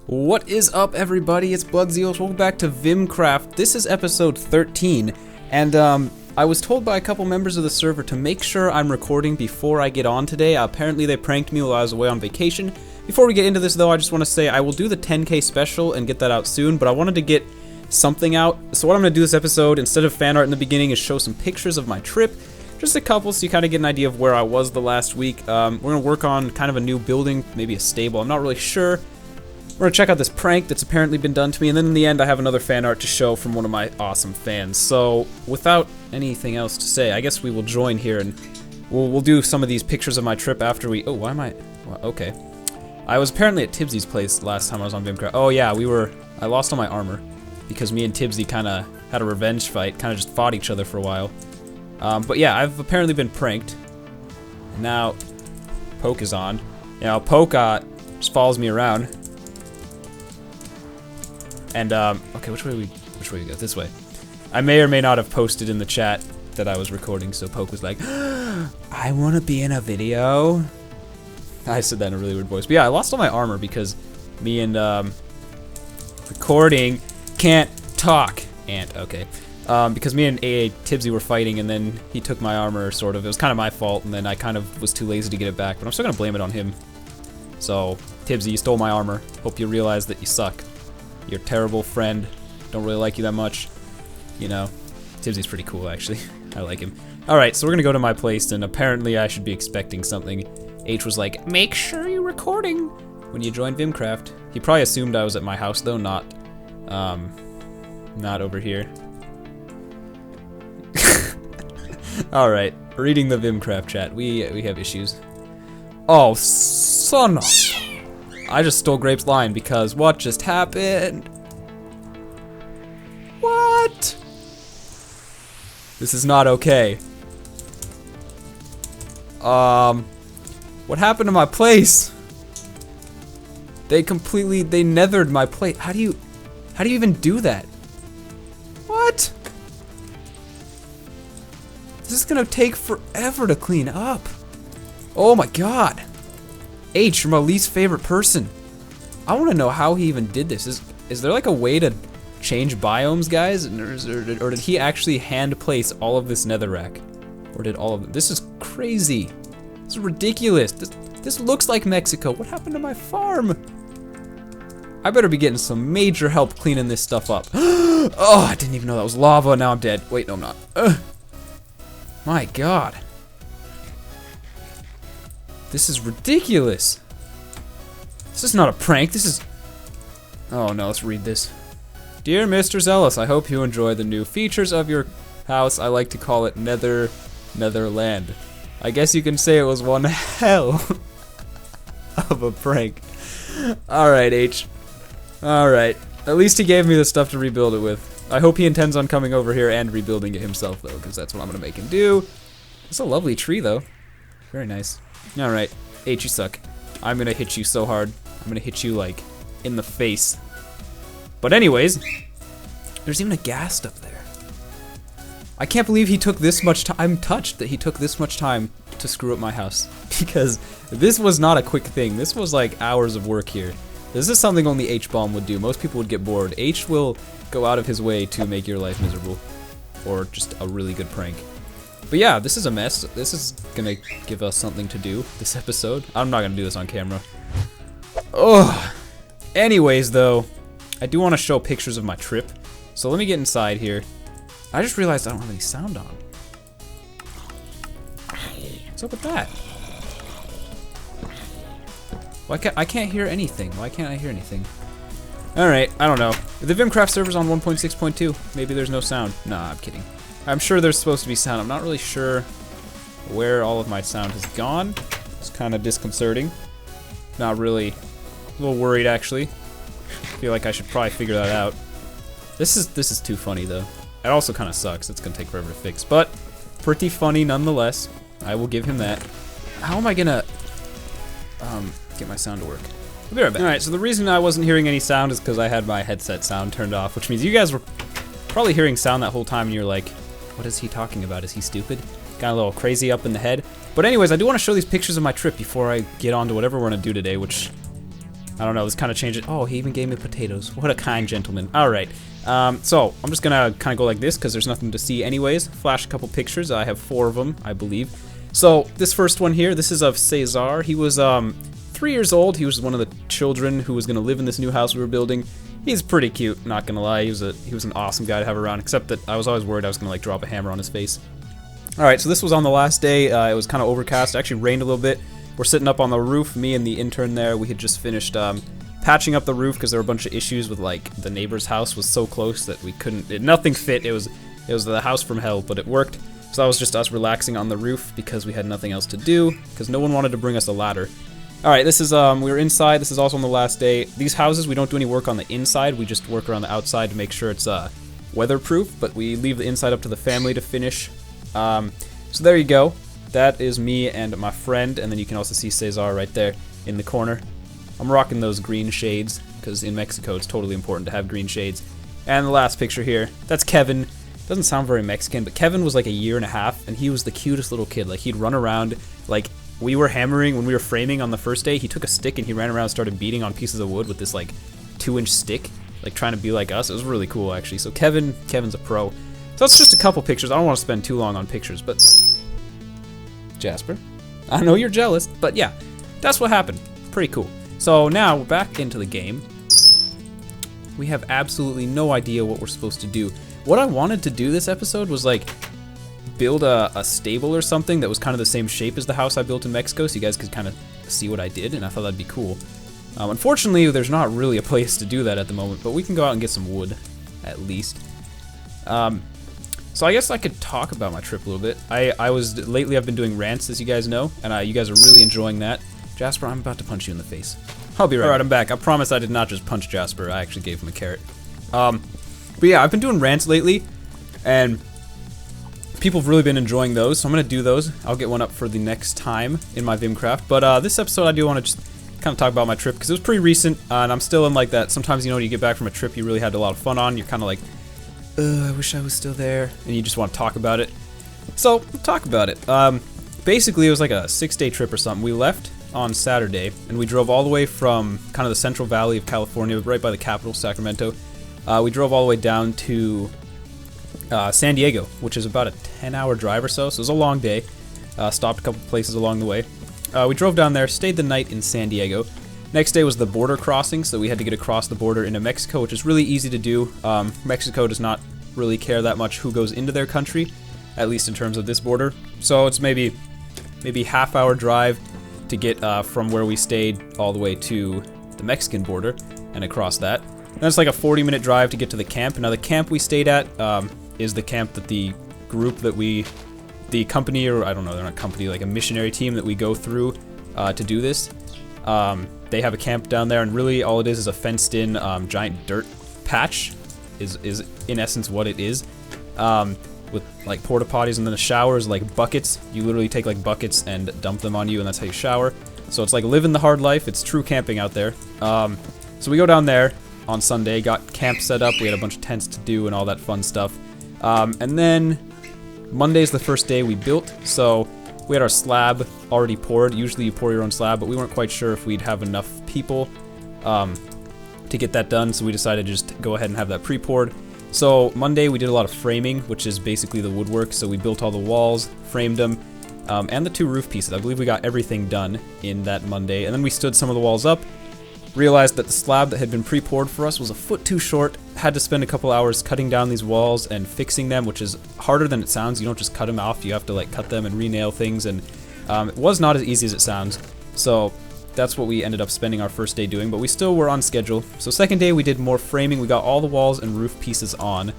What is up, everybody? It's BloodZelos. Welcome back to VimCraft. This is episode 13, and I was told by a couple members of the server to make sure I'm recording before I get on today. Apparently they pranked me while I was away on vacation. Before we get into this, though, I just want to say I will do the 10K special and get that out soon, but I wanted to get something out. So what I'm going to do this episode, instead of fan art in the beginning, is show some pictures of my trip. Just a couple, so you kind of get an idea of where I was the last week. We're going to work on kind of a new building, maybe a stable. I'm not really sure. We're going to check out this prank that's apparently been done to me, and then in the end I have another fan art to show from one of my awesome fans. So, without anything else to say, I guess we will join here, and we'll do some of these pictures of my trip after we... Oh, why am I... Well, okay. I was apparently at Tibbsy's place last time I was on VimCraft. Oh yeah, I lost all my armor, because me and Tibbsy kind of had a revenge fight, kind of just fought each other for a while. But yeah, I've apparently been pranked. And now, Poke is on. Now, Poke just follows me around. And, okay, which way we go? This way. I may or may not have posted in the chat that I was recording, so Poke was like, I want to be in a video. I said that in a really weird voice. But yeah, I lost all my armor because me and, recording can't talk. And, okay. Because me and Tibbsy were fighting, and then he took my armor, sort of. It was kind of my fault, and then I kind of was too lazy to get it back. But I'm still going to blame it on him. So, Tibbsy, you stole my armor. Hope you realize that you suck. You're a terrible friend. Don't really like you that much. You know, Tibbsy's pretty cool, actually. I like him. Alright, so we're gonna go to my place, and apparently I should be expecting something. H was like, make sure you're recording when you join VimCraft. He probably assumed I was at my house, though, not over here. Alright, reading the VimCraft chat. We have issues. Oh, son of... I just stole Grape's line because what just happened? What? This is not okay. What happened to my place? They nethered my place. How do you even do that? What? This is gonna take forever to clean up. Oh my god. H, you're my least favorite person. I want to know how he even did this. Is there like a way to change biomes, guys? Or did he actually hand place all of this netherrack? Or did all of it? This is crazy. This is ridiculous. This looks like Mexico. What happened to my farm? I better be getting some major help cleaning this stuff up. Oh, I didn't even know that was lava. Now I'm dead. Wait, no, I'm not. My god. This is ridiculous. This is not a prank, this is... Oh no, let's read this. Dear Mr. Zelos, I hope you enjoy the new features of your house. I like to call it Netherland. I guess you can say it was one hell of a prank. Alright, H. Alright. At least he gave me the stuff to rebuild it with. I hope he intends on coming over here and rebuilding it himself, though, because that's what I'm going to make him do. It's a lovely tree, though. Very nice. Alright, H, you suck. I'm gonna hit you so hard. I'm gonna hit you, like, in the face. But anyways, there's even a ghast up there. I can't believe he took this much time. I'm touched that he took this much time to screw up my house. Because this was not a quick thing. This was, like, hours of work here. This is something only H-Bomb would do. Most people would get bored. H will go out of his way to make your life miserable. Or just a really good prank. But yeah, this is a mess. This is gonna give us something to do this episode. I'm not gonna do this on camera. Ugh. Anyways, though, I do want to show pictures of my trip. So let me get inside here. I just realized I don't have any sound on. What's up with that? Why I can't hear anything. Why can't I hear anything? Alright, I don't know. The VimCraft server's on 1.6.2. Maybe there's no sound. Nah, I'm kidding. I'm sure there's supposed to be sound. I'm not really sure where all of my sound has gone. It's kind of disconcerting. Not really. A little worried, actually. Feel like I should probably figure that out. This is too funny, though. It also kind of sucks. It's gonna take forever to fix, but pretty funny nonetheless. I will give him that. How am I gonna get my sound to work? I'll be right back. All right. So the reason I wasn't hearing any sound is because I had my headset sound turned off, which means you guys were probably hearing sound that whole time, and you're like, what is he talking about? Is he stupid? Got a little crazy up in the head. But anyways, I do want to show these pictures of my trip before I get on to whatever we're going to do today, which I don't know, this kind of changed it. Oh, he even gave me potatoes. What a kind gentleman. Alright, so I'm just gonna kind of go like this because there's nothing to see anyways. Flash a couple pictures. I have 4 of them, I believe. So this first one here, this is of Cesar. He was 3 years old. He was one of the children who was gonna live in this new house we were building. He's pretty cute, not gonna lie. He was an awesome guy to have around, except that I was always worried I was gonna like drop a hammer on his face. Alright, so this was on the last day. It was kind of overcast. It actually rained a little bit. We're sitting up on the roof, me and the intern there. We had just finished patching up the roof because there were a bunch of issues with like the neighbor's house was so close that we couldn't, nothing fit. It was the house from hell, but it worked. So that was just us relaxing on the roof because we had nothing else to do because no one wanted to bring us a ladder. Alright, this is, we were inside. This is also on the last day. These houses, we don't do any work on the inside. We just work around the outside to make sure it's weatherproof, but we leave the inside up to the family to finish. So there you go. That is me and my friend, and then you can also see Cesar right there in the corner. I'm rocking those green shades, because in Mexico it's totally important to have green shades. And the last picture here, that's Kevin. Doesn't sound very Mexican, but Kevin was like a year and a half, and he was the cutest little kid. Like, he'd run around, like, we were hammering, when we were framing on the first day, he took a stick and he ran around and started beating on pieces of wood with this, like, 2-inch stick, like, trying to be like us. It was really cool, actually. So Kevin's a pro. So that's just a couple pictures. I don't want to spend too long on pictures, but... Jasper, I know you're jealous, but yeah, that's what happened. Pretty cool. So now we're back into the game. We have absolutely no idea what we're supposed to do. What I wanted to do this episode was like build a stable or something that was kind of the same shape as the house I built in Mexico, so you guys could kind of see what I did, and I thought that'd be cool. Unfortunately, there's not really a place to do that at the moment, but we can go out and get some wood, at least. So I guess I could talk about my trip a little bit. Lately I've been doing rants, as you guys know, and you guys are really enjoying that. Jasper, I'm about to punch you in the face. I'll be right. Alright, I'm back. I promise I did not just punch Jasper. I actually gave him a carrot. But yeah, I've been doing rants lately, and people have really been enjoying those, so I'm gonna do those. I'll get one up for the next time in my VimCraft. But this episode I do want to just kind of talk about my trip, because it was pretty recent, and I'm still in like that. Sometimes, you know, when you get back from a trip you really had a lot of fun on, you're kind of like, I wish I was still there, and you just want to talk about it. So, we'll talk about it. Basically, it was like a 6-day trip or something. We left on Saturday, and we drove all the way from kind of the Central Valley of California, right by the capital, Sacramento. We drove all the way down to San Diego, which is about a 10-hour drive or so, so it was a long day. Stopped a couple places along the way. We drove down there, stayed the night in San Diego. Next day was the border crossing, so we had to get across the border into Mexico, which is really easy to do. Mexico does not really care that much who goes into their country, at least in terms of this border. So it's maybe half-hour drive to get from where we stayed all the way to the Mexican border and across that. And it's like a 40-minute drive to get to the camp. Now the camp we stayed at is the camp that the group that the company, or I don't know, they're not company, like a missionary team that we go through to do this. They have a camp down there, and really all it is a fenced-in giant dirt patch, is in essence what it is, with like porta potties, and then the showers like buckets. You literally take like buckets and dump them on you, and that's how you shower. So it's like living the hard life. It's true camping out there. So we go down there on Sunday, got camp set up. We had a bunch of tents to do and all that fun stuff. And then Monday's the first day we built, so we had our slab already poured. Usually you pour your own slab, but we weren't quite sure if we'd have enough people to get that done, so we decided to just go ahead and have that pre-poured. So Monday we did a lot of framing, which is basically the woodwork. So we built all the walls, framed them, and the 2 roof pieces. I believe we got everything done in that Monday. And then we stood some of the walls up, realized that the slab that had been pre-poured for us was a foot too short, had to spend a couple hours cutting down these walls and fixing them, which is harder than it sounds. You don't just cut them off, you have to like cut them and re-nail things, and it was not as easy as it sounds. So that's what we ended up spending our first day doing, but we still were on schedule. So second day we did more framing. We got all the walls and roof pieces on,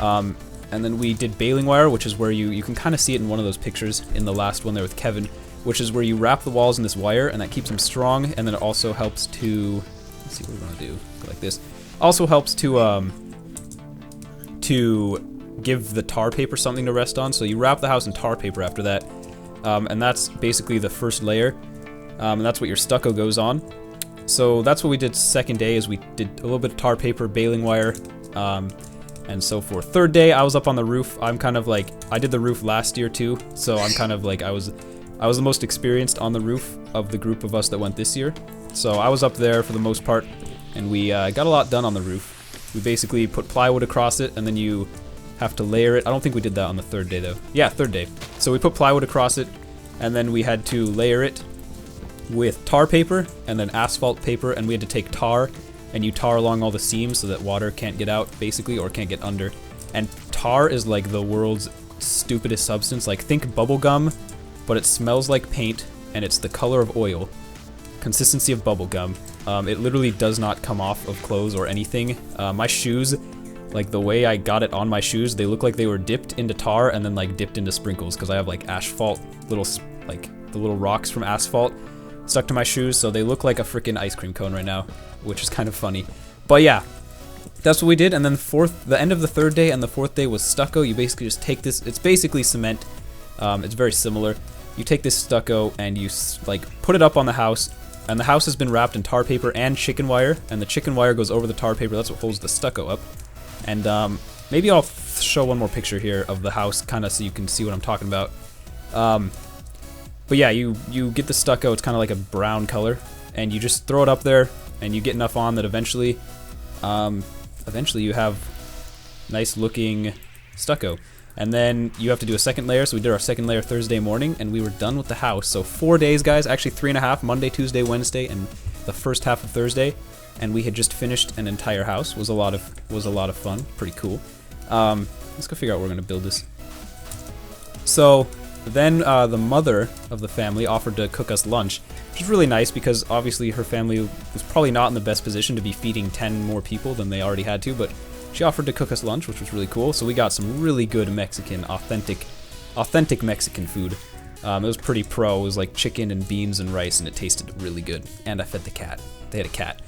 and then we did baling wire, which is where you can kind of see it in one of those pictures in the last one there with Kevin, which is where you wrap the walls in this wire, and that keeps them strong, and then it also helps to, let's see what we're gonna do, go like this. Also helps to give the tar paper something to rest on. So you wrap the house in tar paper after that, and that's basically the first layer, and that's what your stucco goes on. So that's what we did second day, is we did a little bit of tar paper, baling wire, and so forth. Third day, I was up on the roof. I'm kind of like, I did the roof last year too, so I'm kind of like, I was the most experienced on the roof of the group of us that went this year. So I was up there for the most part, and we got a lot done on the roof. We basically put plywood across it, and then you have to layer it. I don't think we did that on the third day, though. Yeah, third day. So we put plywood across it, and then we had to layer it with tar paper, and then asphalt paper, and we had to take tar, and you tar along all the seams so that water can't get out, basically, or can't get under. And tar is like the world's stupidest substance. Like, think bubble gum, but it smells like paint, and it's the color of oil. Consistency of bubble gum. It literally does not come off of clothes or anything. My shoes, like the way I got it on my shoes, they look like they were dipped into tar and then like dipped into sprinkles, because I have like asphalt, like the little rocks from asphalt stuck to my shoes, so they look like a freaking ice cream cone right now, which is kind of funny. But yeah, that's what we did. And then the end of the third day and the fourth day was stucco. You basically just take this, it's basically cement. It's very similar. You take this stucco and you like put it up on the house, and the house has been wrapped in tar paper and chicken wire, and the chicken wire goes over the tar paper. That's what holds the stucco up. And maybe I'll show one more picture here of the house, kind of so you can see what I'm talking about. But yeah, you get the stucco, it's kind of like a brown color, and you just throw it up there, and you get enough on that eventually you have nice looking stucco. And then you have to do a second layer, so we did our second layer Thursday morning, and we were done with the house. So 4 days, guys, actually 3.5, Monday, Tuesday, Wednesday, and the first half of Thursday, and we had just finished an entire house. Was a lot of fun, pretty cool. Let's go figure out where we're gonna build this. So then the mother of the family offered to cook us lunch, which is really nice because obviously her family was probably not in the best position to be feeding 10 more people than they already had to, but she offered to cook us lunch, which was really cool. So we got some really good Mexican, authentic Mexican food. It was pretty pro. It was like chicken and beans and rice, and it tasted really good. And I fed the cat. They had a cat.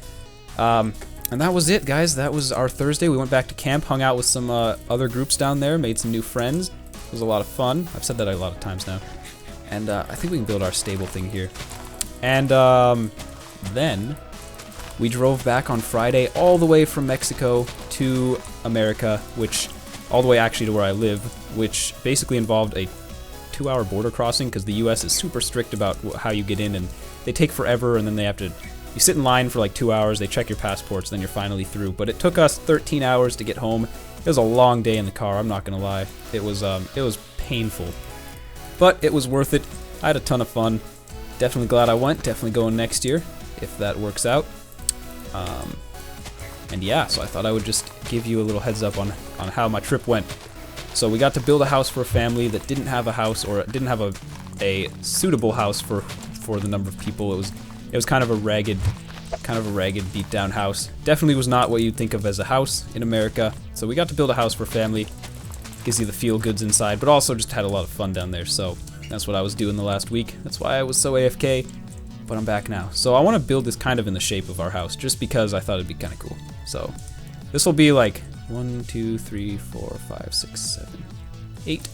And that was it, guys. That was our Thursday. We went back to camp, hung out with some other groups down there, made some new friends. It was a lot of fun. I've said that a lot of times now. And I think we can build our stable thing here. And then we drove back on Friday all the way from Mexico to America, which all the way actually to where I live, which basically involved a 2-hour border crossing because the US is super strict about how you get in, and they take forever, and then they have to, you sit in line for like 2 hours, they check your passports, then you're finally through. But it took us 13 hours to get home. It was a long day in the car, I'm not gonna lie. It was painful, but it was worth it. I had a ton of fun. Definitely glad I went. Definitely going next year if that works out. And yeah, so I thought I would just give you a little heads up on how my trip went. So we got to build a house for a family that didn't have a house, or didn't have a suitable house for the number of people. It was kind of a ragged, beat down house. Definitely was not what you'd think of as a house in America. So we got to build a house for family. Gives you the feel goods inside, but also just had a lot of fun down there. So that's what I was doing the last week. That's why I was so AFK, but I'm back now. So I want to build this kind of in the shape of our house, just because I thought it'd be kind of cool. So this will be like 1, 2, 3, 4, 5, 6, 7, 8.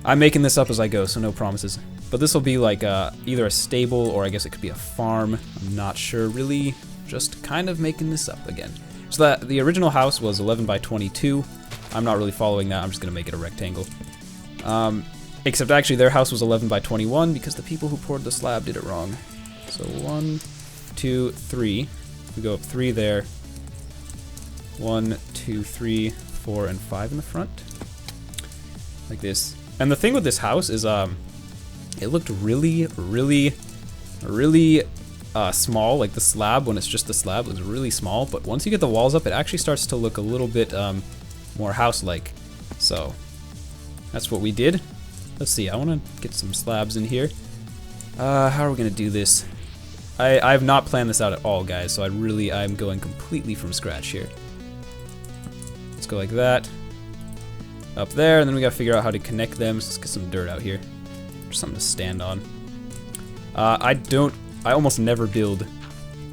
I'm making this up as I go, so no promises. But this will be like either a stable, or I guess it could be a farm. I'm not sure, really. Just kind of making this up again. So that the original house was 11 by 22. I'm not really following that. I'm just gonna make it a rectangle. Except actually their house was 11 by 21 because the people who poured the slab did it wrong. So 1, 2, 3. We go up 3 there. 1, 2, 3, 4, and 5 in the front. Like this. And the thing with this house is it looked really small. Like the slab, when it's just the slab, looks really small. But once you get the walls up, it actually starts to look a little bit more house-like. So that's what we did. Let's see, I want to get some slabs in here. How are we going to do this? I have not planned this out at all, guys, so I'm going completely from scratch here. Let's go like that. Up there, and then we got to figure out how to connect them. So let's get some dirt out here. There's something to stand on. I almost never build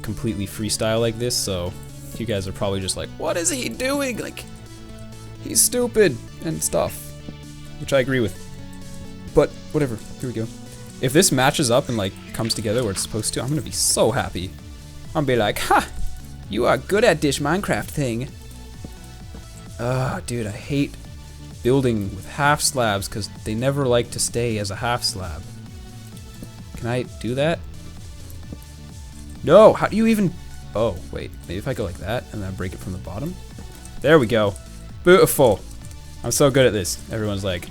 completely freestyle like this, so you guys are probably just like, what is he doing? Like, he's stupid and stuff, which I agree with. But whatever, here we go. If this matches up and like comes together where it's supposed to, I'm gonna be so happy. I'm gonna be like, ha! You are good at this Minecraft thing. Dude, I hate building with half slabs because they never like to stay as a half slab. Can I do that? No, how do you even... Oh, wait. Maybe if I go like that and then break it from the bottom? There we go. Beautiful. I'm so good at this. Everyone's like,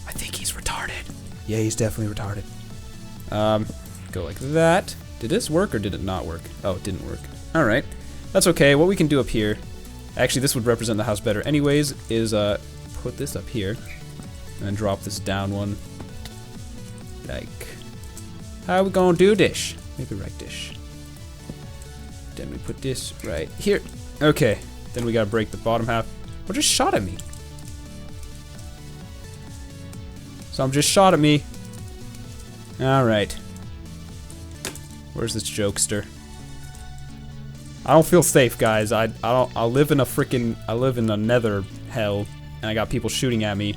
I think he's retarded. Yeah, he's definitely retarded. Go like that. Did this work or did it not work? Oh, it didn't work. Alright. That's okay. What we can do up here, actually this would represent the house better anyways, is put this up here and then drop this down one. Like, how we gonna do this? Maybe right this. Then we put this right here. Okay. Then we gotta break the bottom half. What just shot at me? Some just shot at me. Alright. Where's this jokester? I don't feel safe, guys. I live in a nether hell, and I got people shooting at me.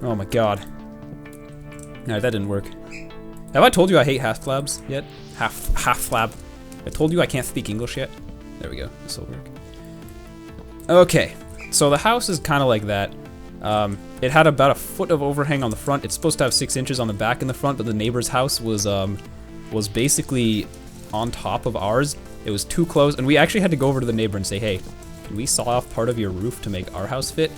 Oh my god. No, that didn't work. Have I told you I hate half-flabs yet? Half-flab. I told you I can't speak English yet? There we go. This will work. Okay. So the house is kind of like that. It had about a foot of overhang on the front. It's supposed to have 6 inches on the back and the front, but the neighbor's house was basically on top of ours. It was too close, and we actually had to go over to the neighbor and say, hey, can we saw off part of your roof to make our house fit?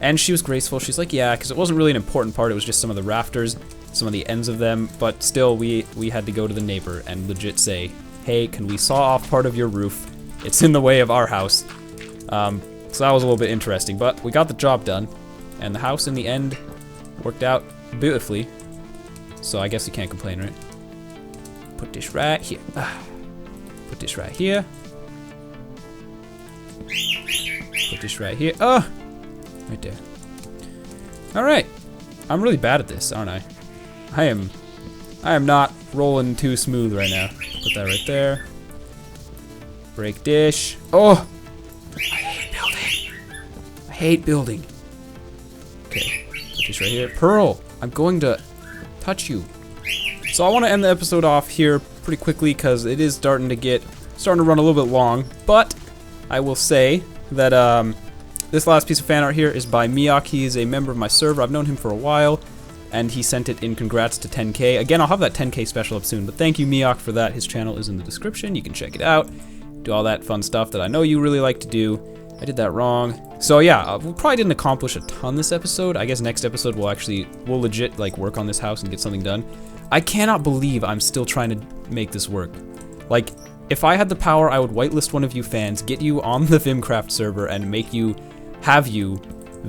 And she was graceful. She's like, yeah, because it wasn't really an important part. It was just some of the rafters, some of the ends of them, but still we had to go to the neighbor and legit say, hey, can we saw off part of your roof? It's in the way of our house. So that was a little bit interesting, but we got the job done, and the house in the end worked out beautifully. So I guess you can't complain, right? Put this right here. Put this right here. Put this right here. Oh! Right there. Alright. I'm really bad at this, aren't I? I am not rolling too smooth right now. Put that right there. Break dish. Oh! I hate building. I hate building. Okay. Put this right here. Pearl! I'm going to touch you. So I want to end the episode off here pretty quickly because it is starting to run a little bit long. But I will say that this last piece of fan art here is by Miak. He is a member of my server. I've known him for a while, and he sent it in congrats to 10K. Again, I'll have that 10K special up soon, but thank you, Miak, for that. His channel is in the description. You can check it out. Do all that fun stuff that I know you really like to do. I did that wrong. So yeah, we probably didn't accomplish a ton this episode. I guess next episode we'll legit like work on this house and get something done. I cannot believe I'm still trying to make this work. Like, if I had the power, I would whitelist one of you fans, get you on the VimCraft server, and have you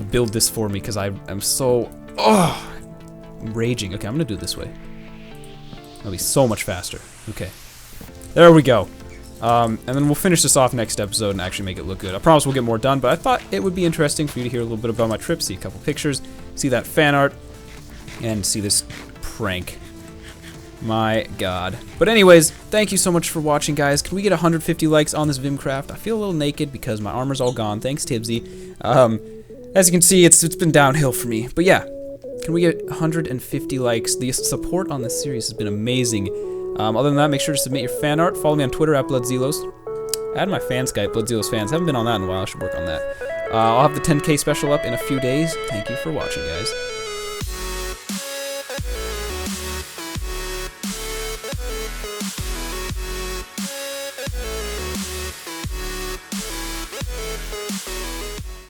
build this for me, because I'm so, I'm raging. Okay, I'm gonna do it this way. That'll be so much faster. Okay. There we go. And then we'll finish this off next episode and actually make it look good. I promise we'll get more done, but I thought it would be interesting for you to hear a little bit about my trip, see a couple pictures, see that fan art, and see this prank. My god. But anyways, thank you so much for watching, guys. Can we get 150 likes on this VimCraft? I feel a little naked because my armor's all gone. Thanks, Tibbsy. As you can see, it's been downhill for me. But yeah, can we get 150 likes? The support on this series has been amazing. Other than that, make sure to submit your fan art. Follow me on Twitter at BloodZelos. Add my fan Skype, BloodZelosFans. Haven't been on that in a while. I should work on that. I'll have the 10K special up in a few days. Thank you for watching, guys.